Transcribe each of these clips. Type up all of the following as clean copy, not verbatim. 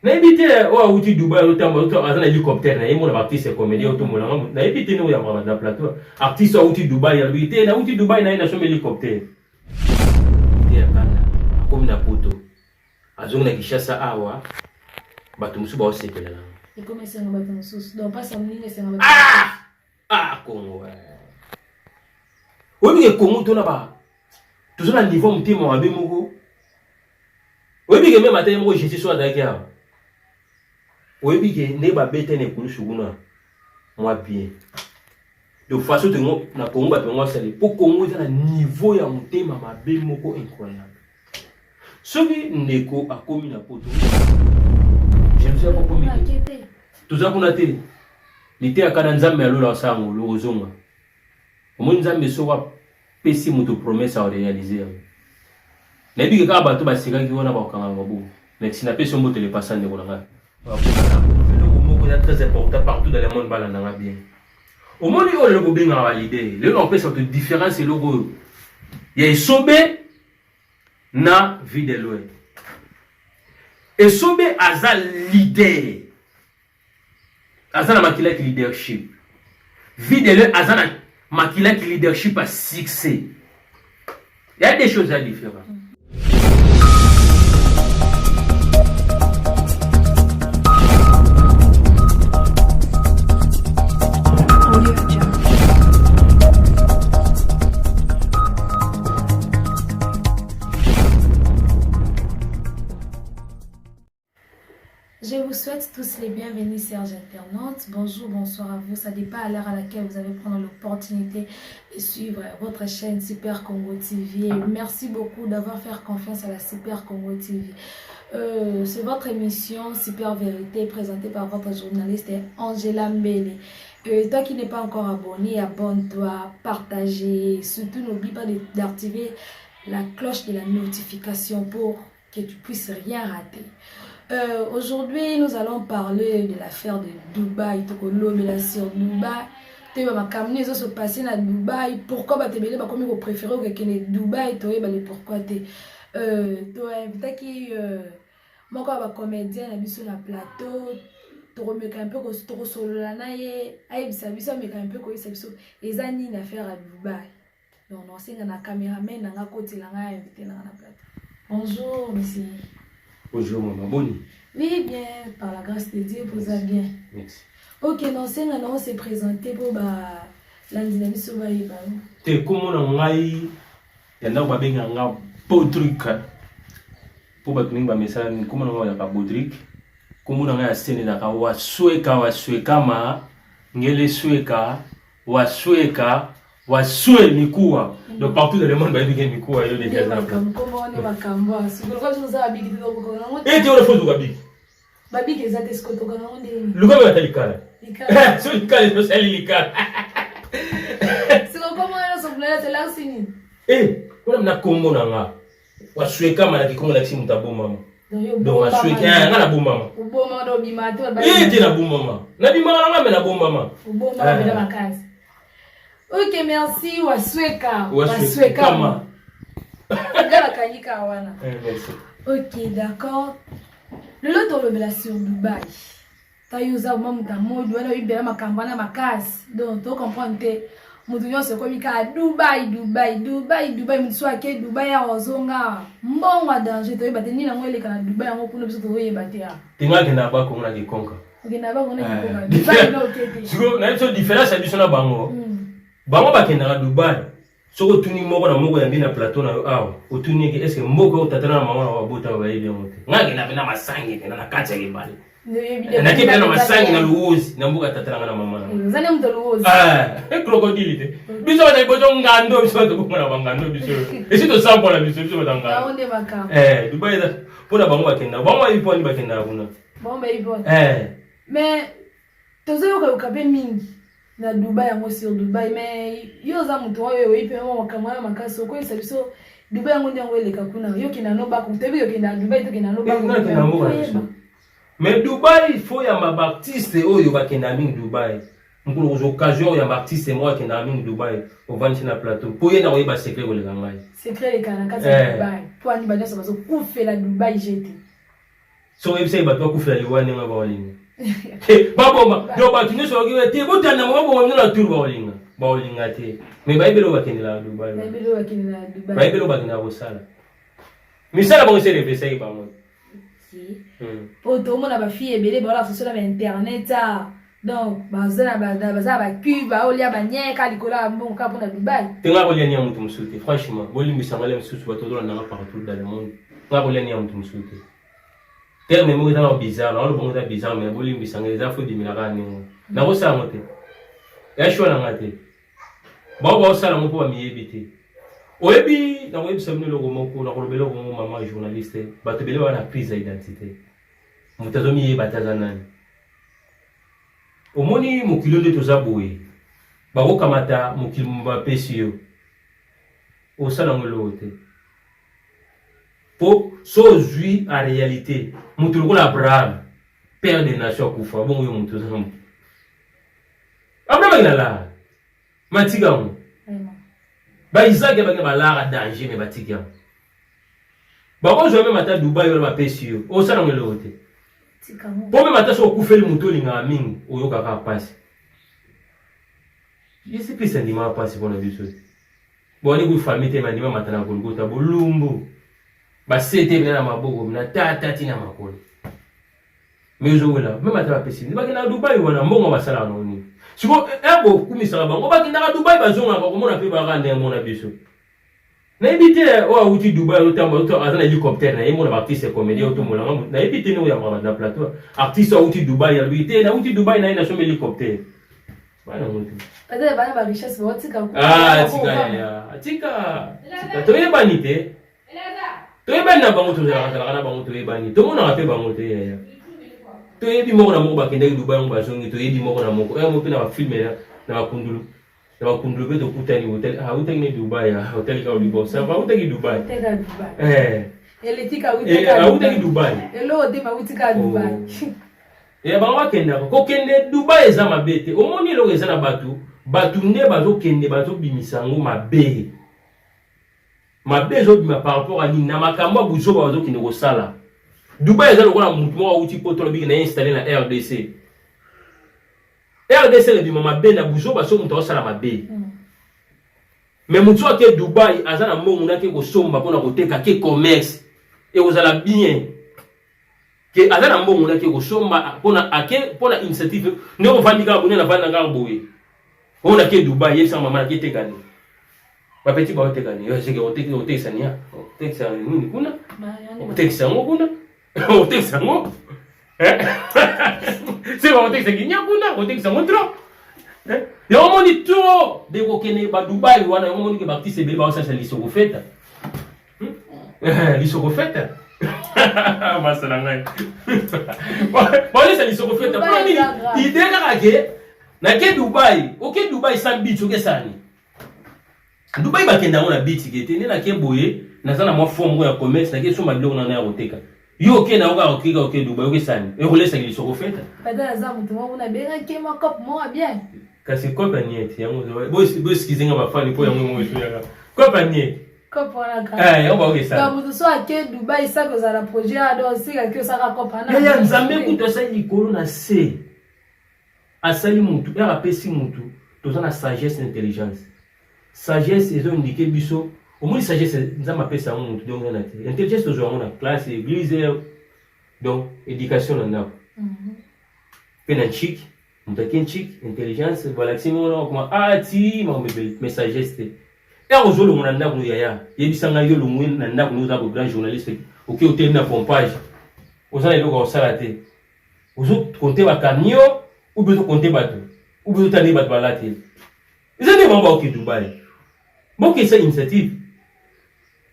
Na éviter oh outil Dubaï autant un hélicoptère na yemo na artiste comédien auto molanga na éviter no ya na plateau artiste outil Dubaï ya éviter na outil Dubaï na sommet hélicoptère ya kana comme na poto azonga na Kishasa awa bato musu ba osepela na et comment c'est ngaba musu donc pas ça mninga c'est ngaba Congo obi ke Congo to na ba toujours na niveau mtima wa bemoko obi ke même atay mo je suis soit d'accord obi ke ne ba bete ne kulu shuguna moi bien de façon de na Congo ba ngo sali pour Congo na niveau ya mtima ma bemoko incroyable soki ndeko akomi na poto je me suis pas commis tout ça qu'on a té l'été à Kananzam mais alors ça on le rozonga au moins nzambe soka pesi muto promesse à réaliser na bi ka bato ba sika ki wana ba kanga ngobu mais si na pesi mbote le passant de kolanga le moko est très important partout dans le monde balanda bien au monde où le bobinga validé le on peut cette différence et logo il y a sobe na vie de loin et sobe aza leader azana makila ki leadership vie de loin azana makila ki leadership à succès il y a des choses à différentes. Je vous souhaite tous les bienvenus, chers internautes. Bonjour, bonsoir à vous. Ça dépend à l'heure à laquelle vous allez prendre l'opportunité de suivre votre chaîne Super Congo TV. Merci beaucoup d'avoir fait confiance à la Super Congo TV. C'est votre émission Super Vérité présentée par votre journaliste Angela Mbele. Toi qui n'es pas encore abonné, abonne-toi, partagez. Surtout, n'oublie pas d'activer la cloche de la notification pour que tu puisses rien rater. Aujourd'hui, nous allons parler de l'affaire de Dubaï. Mais sur Dubaï, tu vas m'amener se passer à Dubaï. Pourquoi tu as comme vous préférez que Dubaï, tu vas pourquoi tu es qui mon comédien sur la plateau. Tu remets un peu que solo la naie, aïe ça mais un peu que ça les années d'affaires à Dubaï. Donc on sait que la caméraman n'a côté la invité dans la plateau. Bonjour monsieur. Bonjour maman, bonne. Oui, bien, par la grâce de Dieu, vous allez bien. Merci. Ok, non, c'est on s'est présenté pour la dynamique sur le te comment on a eu y en a pas bien un beau truc pour battre une message comment on a un beau truc comment on a un scène là wa sueka ma ngele sueka wa sue mikuwa donc partout dans le monde ba bien mikuwa yo déjà comment on est makamba si vous voulez nous avoir big et tu le faut gabi babi que ça te scotte quand on dit le gars va talikala c'est le cas de celle likala c'est comment on se plaît c'est là aussi ni on a kombo na nga wa sueka ma na kikongo na simu tabo mama donc wa sueka nga na bo mama bo mama do bima to ba ti na bo mama na bima nga na bo mama bo mama bila makazi. Ok, merci. Wasweka. Ma. Merci. Ok, d'accord. Le lot de la sur Dubaï. Tu as usé au moment où tu as eu ma campagne ma casse. Donc, tu comprends que mon se comme Dubaï, me soit que Dubaï a ozonga. Bon, danger, tu as battu ni la moelle quand Dubaï a beaucoup de choses de battre. Tu n'as qu'un abat comme on a dit conca. Tu n'as pas qu'on a dit conca. Dubaï, non, ok. Tu vois, la différence c'est du bango. Bango bakenda Dubaï. Soko tuni moko na moko yambi na plateau na awa. Otuni ke est-ce que moko tatana na mama wa bota wa ile mote. Ngaki na bina masangi na kati ya libali. Na kipe na masangi na luozi na mboka tatana na mama na. Zane mto luozi. Crocodile te. Biso na ibozo ngando biso to kuna bangando biso. Esi to sample la biso batanga. Aonde bakam. Dubaï da pona bango bakenda. Bango ipo ni bakenda kuna. Bango ipo. Mais tozo ka mingi. Na Dubaï yango sur Dubaï mais yo za mutu oyo ipe mo makamwa makaso ko sabiso Dubaï yango ndango eleka kuna yo kina no ba ku tebi yo kina Dubaï to kina no ba ku mais Dubaï il faut ya mabartiste oyo bakenda mingi Dubaï ngulu aux occasions ya mabartiste moi kenda mingi Dubaï au vanchi na plateau pour yena oyiba secret ko leka ngai secret le kana kati Dubaï pour ani banya so bazo ku fela Dubaï jeti so website bato bakufela liwani nga baolinga baboma do bato ne so ke te botana mo baboma na tour baolinga te mais baibelo bakendela Dubai baibelo bakenda kosala misala bango se reflexer ba mo si po to mo na ba fille ebele ba la sur internet donc bazana ba Cuba olia ba nyeka likola mbongo ka pona Dubai tenga kolia ni mutu musuti franchement bolimbisa ngale mususu bato do na partout dans le monde nga kolia ni mutu musuti terme mo ta bizarre on bon ta bizarre mais bolimbisa ngale za fodi milaka ni na ko sa ngote ya shona ngate ba sala mo po miyebite oyebi na web samne logo moko na kolobelo ko mama journaliste bato bele wana crise d'identité mutazomi ye batazanani omoni mokilo nde toza boye bakokamata mokili bapesi yo osala ngolo te po so ozwi en réalité moto lokola Abraham père des nations akufa bongo yo moto oza mo Abraham inala matika mo ba Isaac ba balara danger mais batika ba zo même ata Dubai yo ba pesi yo osala ngolo te pour même ata so kufeli moto linga mingi oyoka ka passe yesi pisa ndima passe bona biso boni ku famille te mandima matana Golgotha bolumbu ba sete na maboko na tata tina makolo mezo wala même ata ba pesi ba kina Dubai wana mbongo basala noni siko ebo kumisa bango ba kina Dubai bazonga ba komona pe ba rande mona biso na ebite o auti Dubai o tamba o azana hélicoptère na yemo na artiste comédien o to molanga na ebite no ya na plateau artiste auti Dubai ya bite na auti Dubai na ina so hélicoptère bana mutu peut-être bana ba richesse ba tika tika to yebani te to yebani na bango to za kana bango to yebani to mona pe bango te ya to yebi mo na mo ba kende Dubai mo ba zongi to yebi mo na mo mo pe na film na bakundulu na bakundulu be to kutani hotel hotel ni Dubai hotel ka Dubai ça va hotel Dubai ele tika utika hotel Dubai elo de ma utika Dubai ba kenda ko kende Dubai eza mabete omoni lo eza na batu nde bazo kende bazo bimisango mabe zo bima par rapport à ni na makambo buzo bazo kende ko sala Dubai eza lokola mutu mo uti poto lobi na installer na RDC le bima mabe na buzo baso mutu osala mabe mais mutu ake Dubai azana mbongo na ke ko somba pona koteka ke commerce et ozala bien que azana mbongo na ke ko somba pona initiative ne on vandika bone na vanda ngaboye on a ke Dubai yesa mama ke tekani ba petit ba tekani yo sike oteke sania oteke nini kuna oteke sango kuna oteke sango c'est ba oteke kinya kuna oteke sango trop yo moni trop de ko kene ba Dubai wana yo moni ke ba artiste be ba sa lisoko feta lisoko feta masala ngai bon ça lisoko feta pour mini idée kaka na ke Dubai oke Dubai sans beach oke sani Dubai ba kenda ngona beach kete ne na ke boye na sana mo forme ya commerce na ke soma biloko na ya koteka yo oke na oke Dubai oke sani e rolesa lisoko feta pada za mutu mo na benga ke ma cop mo bien kasi cop niete yango boss kizinga ba fani po yango mo ya cop niete cop wana ka on va oke sani mutu so ake Dubai ça que ça la projet ado sika ke ça ka cop na ya nzambe kuto sa likolo na se asali mutu era pesi mutu toza na sagesse et intelligence sagesse ezo indiquer biso au moins sagesse nzamba pesa mutu donc na te intelligence tozo na classe église donc éducation na ndako pena chic mutaken chic intelligence voilà simo comme ati ma messagesse te era ozolo na ndako yaya yebisanga yo lumwe na ndako no za ko grand journaliste oki hotel na pompage ozana eloko osala te ozo compter ba camion ou bien compter bateau ou bien tani bateau balate ils ont demandé au Dubai bon que c'est initiative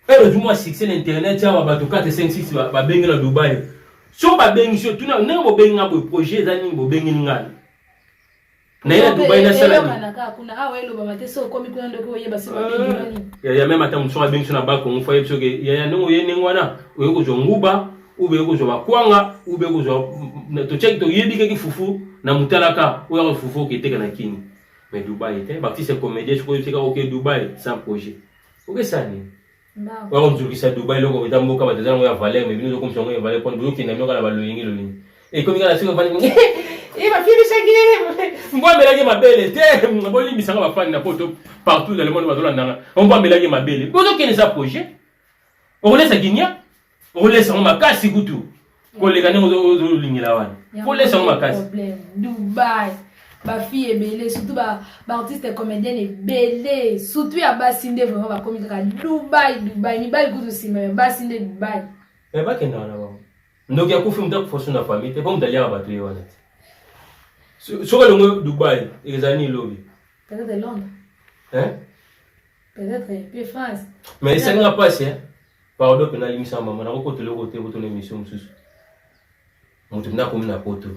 et le mois succès l'internet ya bateau 4 5 6 ba benga na Dubai so ba benga so tuna na bo benga bo projet zani bo benga ngani na ina Dubai na sala kuna awelo ba mate so komi kuna ndoko yeba se ba benga ngani ya même ata mso ba benga na ba ko mfa yebso ke ya no ye nengwana oyo ko zonguba ube ko zo bakwanga ube ko zo to check to yebi ke fufu na mutalaka oyo fufu ke teka na kini mais Dubai te ba fils comédien je crois que OK Dubai sans projet OK ça ni Wa mzukisa Dubai loko bitamboka batazana ngo ya valer mais bino comme songo ya valer pour bino kinamyo kala baloyingi loyingi. Et comme kala siko fani il va finir chagire. Mbwa melage mabele te mboli misanga ba fani na poto partout dans le monde bazola ndanga. Mbwa melage mabele. Bozo kene sa projet. On laisse Guinea. On laisse on makasi kutu. Ko le kanengo zo lingila wana. Ko laisse on makasi. Dubai. Ba fille belé surtout ba artiste comédienne belé surtout ya basinde vraiment ba comique ka Dubai ni bali kutu sima basinde Dubai. Ba kenda wana ba. Ndoki ya kufi mta kufosu na famille te comme d'aller ba tué wana. Sur le Dubai, les années lobby. Peut-être Londres. Hein? Peut-être puis France. Mais ça n'a pas passé. Pardon, que na limisa maman na ko tele côté votre émission mususu. Mutu na comme na poto.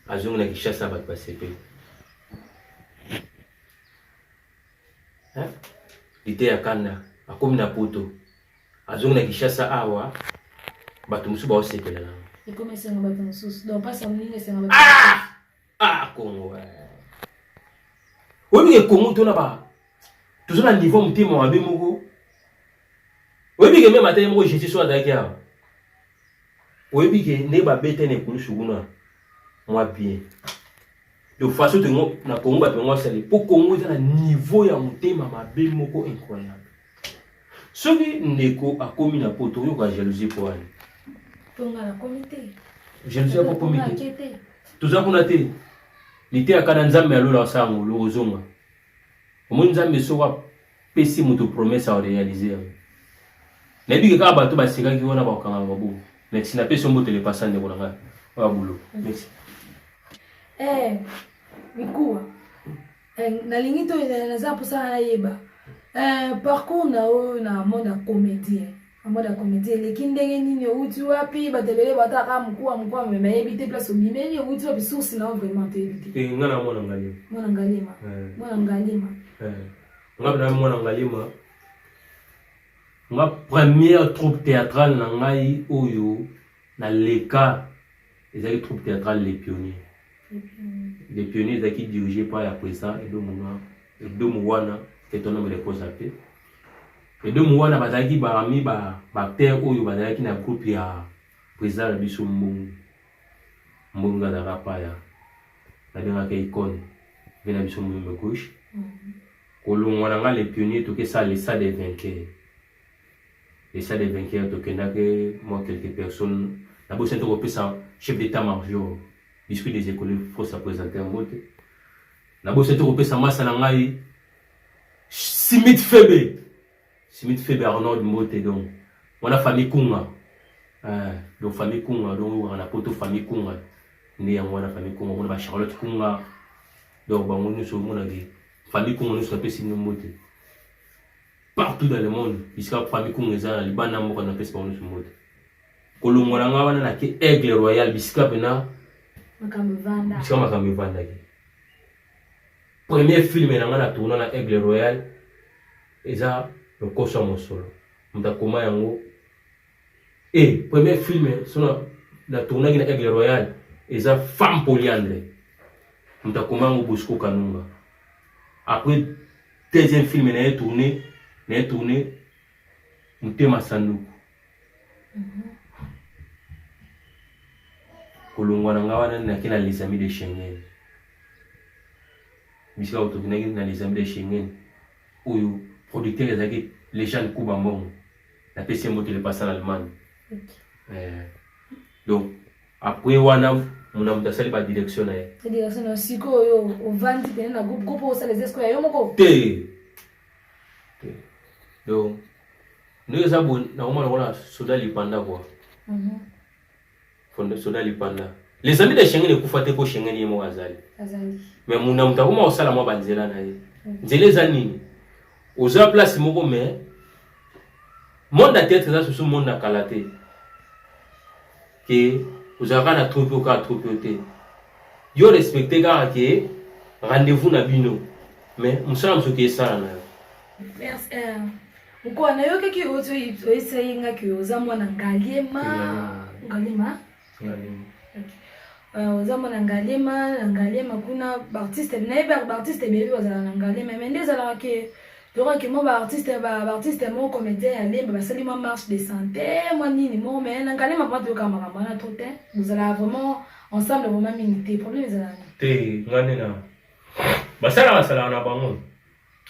Azonga na kishasa ba passer pe. Hein? Ité ya kana, akomi na poto. Azonga na kishasa awa. Batu musu ba osepela na. Et comment c'est un bâton sous donc pas ça mine c'est un bâton. Ah Congo. Oui mais Congo tona ba. Toujours à niveau mtima wa bemoko. Oui mais même matin mo Jésus soit d'accord. Oui mais ne ba bete ne kulu shuguna. Moi bien. De façon que na Congo ba pengo sali pour Congo est à niveau ya mtima ma bemoko incroyable. Celui neko akomi na poto yo ka jalousie pour elle. Je ne sais pas pour comité. Tout ça qu'on a été. L'été à Kananzam, mais à l'eau, ça, on l'a osé. Au moins, nous avons soit pessimiste moto promesse à réaliser. Les big gars, bateau, c'est gars qui vont avoir quand même. Mais si n'a pas son mot de les passants de Bolanga, on va boulot. Merci. Mikoua. Na lingito na za pour ça na yeba. Par contre, na monde comédien. Amoda comédie lekini ndenge nini uti wapi batebele bataka mkuu meme ebite place obimeli uti wapi source na vraiment te ebite ngana mwana ngalima ngabna mwana ngalima ma première troupe théâtrale na ngai oyo na leka ezali troupe théâtrale les pionniers qui dirigé par la président Edo Mouwana qui est un homme de cause à paix. Et deux mois na bazaki ba ami ba terre oyo bazaki na groupe ya président biso mbonga da rapaya na benga ke icône vena biso mbonga gauche kolongwa na les pionniers to ke ça les ça des vainqueurs to ke na ke moi quelques personnes na bo sento ko pesa chef d'état-major biscuit des écoles faut se présenter en mode na bo sento ko pesa massa na ngai Simit Febe Arnold Mote donc on a famille Kunga donc famille Kunga donc on a poto famille Kunga né on a famille Kunga on a Charlotte Kunga donc ba on nous on a des famille Kunga nous s'appelle Simit Mote partout dans le monde iska famille Kunga za libana mo on appelle pas nous Mote kolongo nga wana na ke Aigle Royal biska bena makamvanda premier film na nga na tourna na Aigle Royal eza le cochon mon solo mtakoma yango et premier film sona la tournée na Aigle Royal eza femme polyandre mtakoma yango Bosco Kanunga après deuxième film na tourné Mutema Sanduku kolongwa na ngawana na kina les amis de Schengen bisika autokinaki na les amis de Schengen oyo producteur ezaki les gens de Kuba Mbongo la PC moto le passe en Allemagne donc après wana muna mutasali ba direction na ye direction siko yo o vandi tena na groupe o sala les escola yo moko te donc nous avons na on soda lipanda quoi fond soda lipanda les amis de Schengen ekufate ko Schengen yemo azali mais muna mutakoma osala mo banzela na ye nzele za nini oza place moko mais monde à tête ça sur monde à kalaté que vous avez na troupe au cas troupe te yo respecter car que rendez-vous na bino mais musala msoki sala na merci uko na yo keki ozo essayer que oza mwana ngalema oza mwana ngalema kuna artiste na artiste bébé oza na ngalema mais ndeza la que Je crois que moi, artiste, mon comédien, bah, ça ma marche de santé, moi, ni moi, mais un galé, ma pas de caméra, vous allez vraiment ensemble, vraiment minité. Problème, les amis. T'es, ngane bah, ça là, na bango.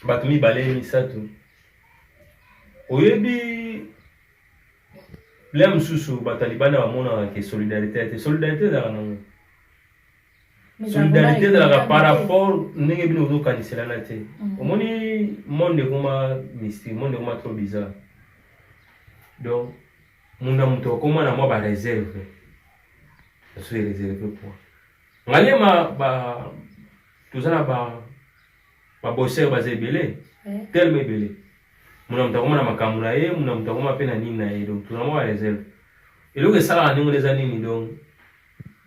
Bah, mi balé, mi sato. Oyebi, l'aime sous bah, talibana, mon solidarité, solidarité, solidarité de la par rapport n'engé bien au canisela na te omoni monde kuma mystique monde kuma trop bizarre donc munda muto kuma na moi ba réserve ça se réserve pour ngalema ba tuzana ba bosser ba zebele tellement belé munda muto kuma na makamuna ye munda muto kuma pe na nini na ye donc tuzana moi réserve et le que ça a ningo les années donc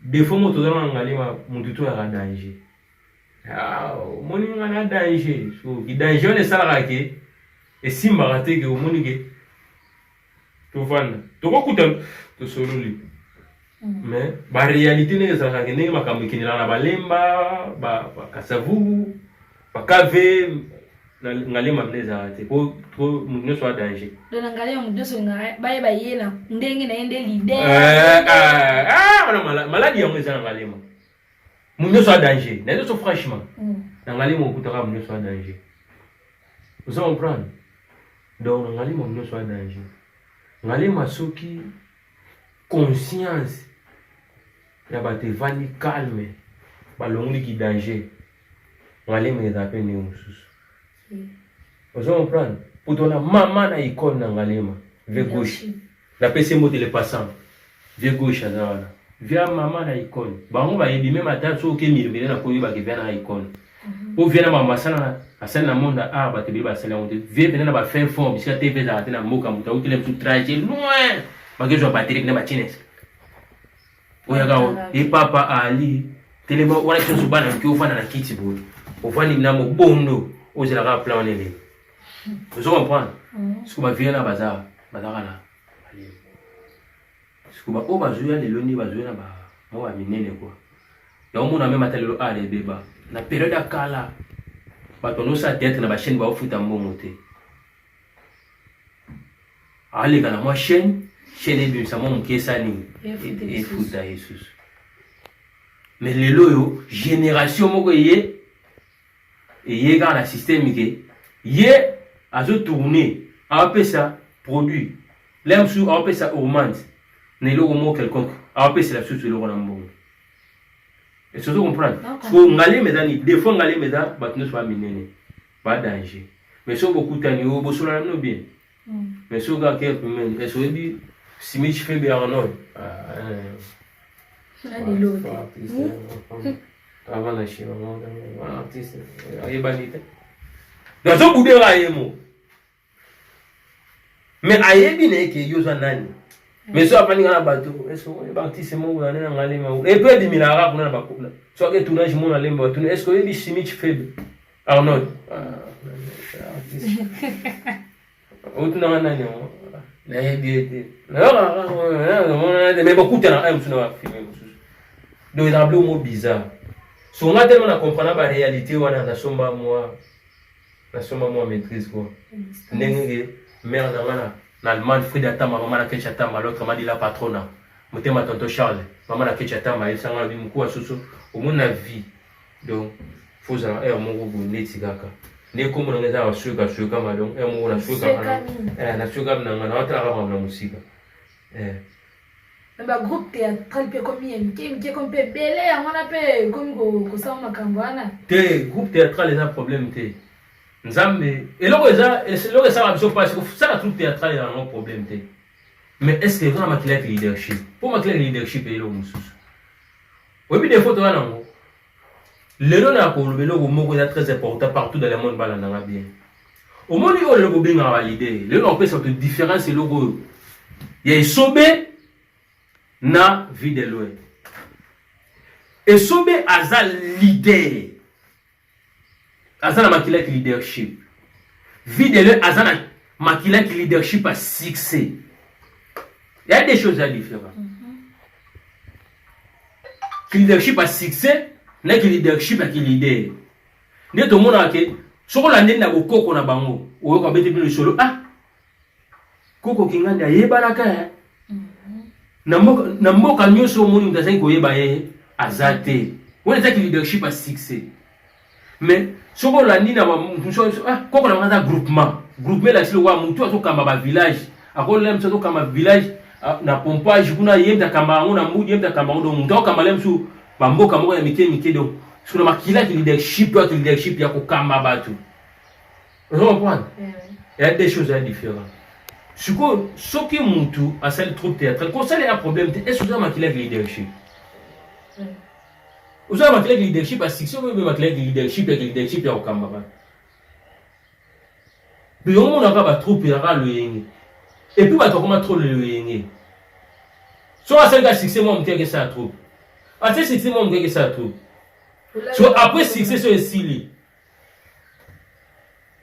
des fois moto dans ngalima mututu ya danger moni ngana danger so ki danger ne sala ke e simba rate ke moni ke to fan to ko kuta to soluli mais ba réalité ne sala ke ne makambo kinila na balemba ba kasavu ba kave ngalima mneza rate ko munyo so danger don ngalima munyo so ngai ba yela ndenge na ende leader maladie yango eza na ngalema munyo so danger na so franchement na ngalema okutaka munyo so danger vous comprenez donc ngalema munyo so danger ngalema soki conscience ya bate vani calme balongoli ki danger ngalema eza pe ne mususu vous comprenez pour ton maman na icône na ngalema vers gauche la PC moto les passants vers gauche azana via maman na icône bango ba yebi même ata so ke miribele na koyi ba ke via na icône pour via na mama sana asana na monde a ba te bi ba sala onde via bena na ba fin fond bisika TV za ata na moka muta utile mtu traje loin ba ke zo batterie na ba chines oya gawo e papa ali telema wana tso bana ki ofana na kiti bo ofani na mo bondo ozela ka plan nele vous comprenez ce que ma vie na bazar bazara Sikuba o bazuya lelo ni bazuya na ba mo ba minene quoi. Ya omona même atalelo ale beba. Na période akala bato no sa tête na ba chaîne ba ofuta mbongo te. Ale kana mo chaîne bi sa mo mkesa ni e futa Jesus. Mais lelo yo génération moko ye ga na système ke ye azo tourner après ça produit. L'aime sur après ça augmente. Ne lo mo quelconque après c'est la chose le rona mbongo et surtout comprendre so ngale medani des fois ngale meda bat ne soit minene pas danger mais so beaucoup tani o bo sola no bien mais so ga ke men et so bi simich fait bien non avant la chine on artiste ay banite dans so boudé la yemo mais ayebi ne ke yoza nani mais so apani ngana bato est-ce que baptiste mo ngana na ngalema et peu de minara kuna na bakula so ke tournage mo na lemba tu est-ce que bi simich faible Arnold autre na nani na yebiete mais beaucoup tena ay msuna wa filmer donc il a bleu mot bizarre so on a tellement na comprendre la réalité wana na somba moi maîtrise quoi ndenge mère na ngana na Allemagne Frida Tama maman na Kecha Tama l'autre m'a dit la patrona motema tonton Charles maman na Kecha Tama il sanga bi mko soso au mon avis donc faut ça mon go neti kaka ne ko mo ngeza wa suka ma donc mo na suka na suka na ngana watra kama na musika ba groupe théâtral pe comme yemke comme pe belé on a pe comme ko sa makambo ana te groupe théâtral les a problème te Nzambe et là ça va se passer ça la troupe théâtrale a un problème mais est-ce que vraiment ma leadership pour ma leadership et le mususu oui des photos là non le nom na ko le logo moko est très important partout dans le monde balanda bien au monde où le logo bien validé le nom peut cette différence et logo il y a sobe na vie de loin et sobe azal leader azana makila ki leadership vidéo azana makila ki leadership à succès il y a des choses à différentes ki leadership à succès n'est que leadership à qui leader ne to mona ke Soko la ndenda ko koko na bango. Oyo ka bete bi le solo. Ah. Koko kinganda yebalaka ya. Na mboka nyoso moni mutazaki koyeba ye azate. Wona zaki leadership a succès. Mais soko la ndina ba koko na ngata groupement la silo wa mutu atokamba ba village. Akola mso tokamba village na pompage kuna yemta kamba ngo na mudi yemta kamba ngo mutu okamba lemsu ba mboka moko ya mike donc sur le makila qui leadership ya kokamba batu. Vous comprenez? Il y a des choses différentes. Ce qui mutu a celle trop théâtre. Quand ça il y a un problème, est-ce que vous avez makila leadership? Vous avez makila leadership à succès ou vous avez leadership ya kokamba batu? Mais on n'a pas trop perdre le yenge. Et puis, on va trop le yenge. Soit à 5 à 6 mois, on que ça trop. À 6 mois, on que ça trop. Soit après 6 c'est sur le style.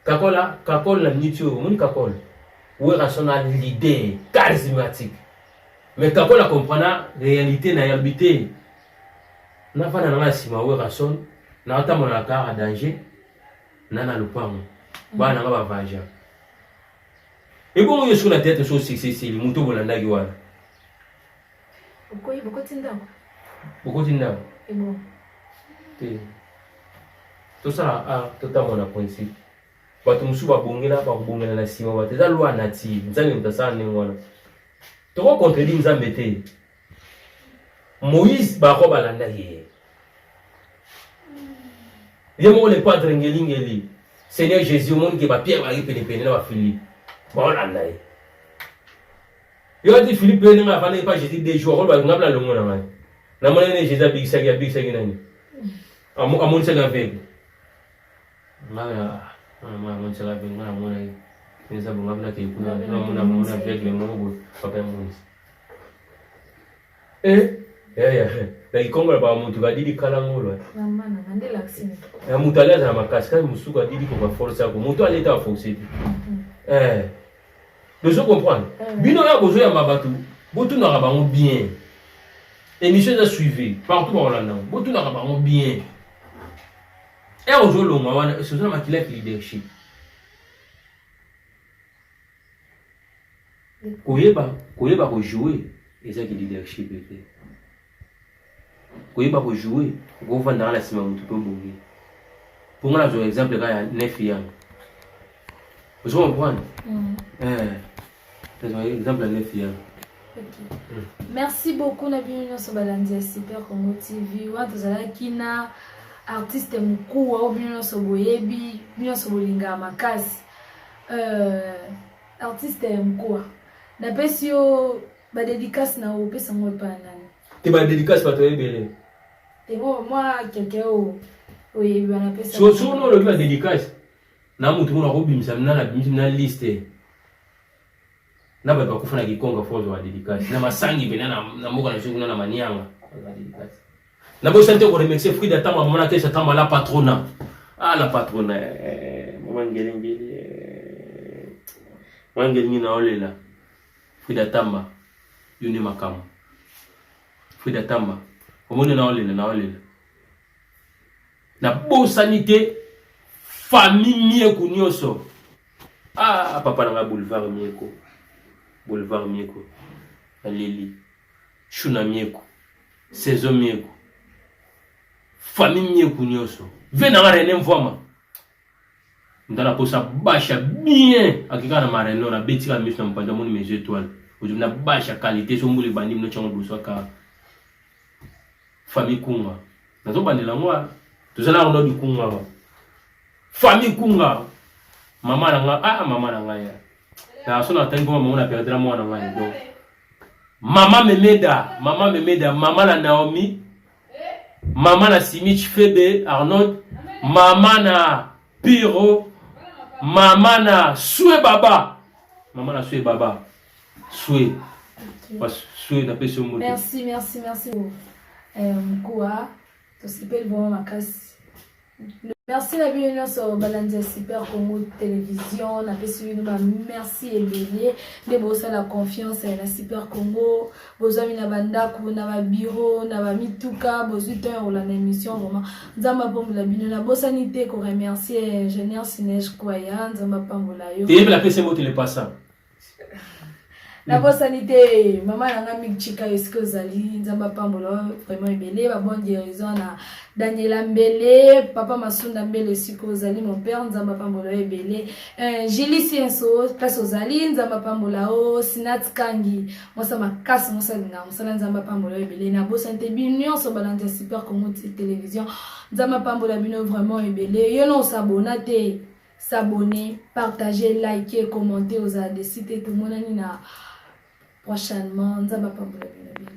Kakola, la nitio, mon Kakola. Où est rationnel l'idée charismatique. Mais Kakola comprend la réalité, la réalité. N'a pas dans la cima, où est rationnel. N'a pas mon accord à danger. N'a le point. Bah, n'a pas vaja. Et bon, il y a sur la tête, sur c'est le mouton bolanda qui voilà. Beaucoup tinda. Beaucoup tinda. Et bon. Tout ça a totalement un principe. Bato musu ba bongela na sima ba teza loi native. Nzambe mutasa nengwana. To ko contredire Nzambe te. Moïse ba ko balanda ye. Yemo le padre ngeli. Seigneur Jésus mon ke ba Pierre ba pene na ba Philippe. Ba landa ye. Yo dit Philippe ne nga fa pas Jésus des jours ba ngabla longo na ngai. Na mona ne Jésus big sagi nani. Amon se la veille. Mon se la veille na mona ni za bunga bla ke kuna na mona avec le mot papa mon. La ikongo ba muntu ba didi kala ngolo. Mama na mandela aksini. Ya muntu alaza makasika musuka didi ko ba force ko muntu aleta force. De se comprendre. Bino ya bozo ya mabatu. Botu na ba bien. Émission de suivi partout dans la langue. Botu na ba bien. Et aujourd'hui, c'est ça qui est leadership. Koyeba ko jouer, et ça qui leadership était. Koyeba ko jouer, ko vendre dans la cima mutu to bongi. Pour moi, j'ai un exemple il y a 9 ans. Vous comprenez? C'est un exemple à 9 ans. Merci beaucoup na bienvenue sur Balandia Super Congo TV. Wa tozala kina artiste mkuu au bienvenue sur Boyebi, bienvenue sur Bolinga makasi. Artiste mkuu. Na pesio ba dédicace na o pesa ngo pa nani. Te ba dédicace pa to ebele. Et moi quelqu'un au Boyebi na pesa. So no le ba dédicace. Na mutu mona ko bimisa na liste. Na ba ko fana kikonga fozo wa dédicace. Na masangi bena na mboka na shukuna na manianga wa dédicace. Na bo sante ko remercier fruit de tamba mona ke sa tamba la patrona. Ah la patrona maman ngeli. Wangeli na olela. Fruit de tamba yoni makamu. Fruit de tamba. Omone na olela. Na bo sanité famille mieko nyoso. Ah papa na boulevard mieko. Boulevard mieko. Alili. Shuna mieko. Saison mieko. Famille mieko nyoso. Vena ngare ne mvoma. Ndala posa basha bien. Akika na mareno na betika miso na mpanda moni mes étoiles. Aujourd'hui na basha qualité so mbuli bandi mno chango boso ka. Famille kunga. Nazo bandela ngwa. Tozala ndo di kunga. Famille kunga. Mama na nga ya. Na sona tango mama na perdra mwana ngani donc. Mama Memeda, mama na Naomi. Mama na Simich Febe Arnold, mama na Piro, mama na Soué Baba. Soué. Parce Soué na pesi moto. Merci. Mkoa, to s'appelle vraiment ma casse. Merci la bienvenue sur Balanza Super Congo Télévision. On a fait suivre merci et bélier. De bosser la confiance et la Super Congo. Vous avez une banda, vous avez un bureau, vous avez mis tout cas, vous avez un rôle en émission. Vraiment, Zamba Pambola Bino, la bossanité qu'on remercie ingénieur Sinej Kwaya, Zamba Pambola Yo. Tu la PC mot le passant. La bossanité, maman a un amic chica est-ce que Zali, Zamba Pambola, vraiment ébélé, ma bonne guérison à Daniela Mbele, papa Masunda Mbele, Siko Zali, mon père, Nzamba Pambola ébélé, Gélie Sienso, place aux Zali, Nzamba Pambola, Sinat Kangi, moi ça m'a casse, moi ça Nzamba Pambola ébélé, na bossanité, bignon, sur Balanza Super Congo Télévision, Nzamba Pambola bino vraiment ébélé, yo non s'abonner, partager, liker, commenter aux des sites et tout le monde prochainement, Nzamba Pambola bino ébélé.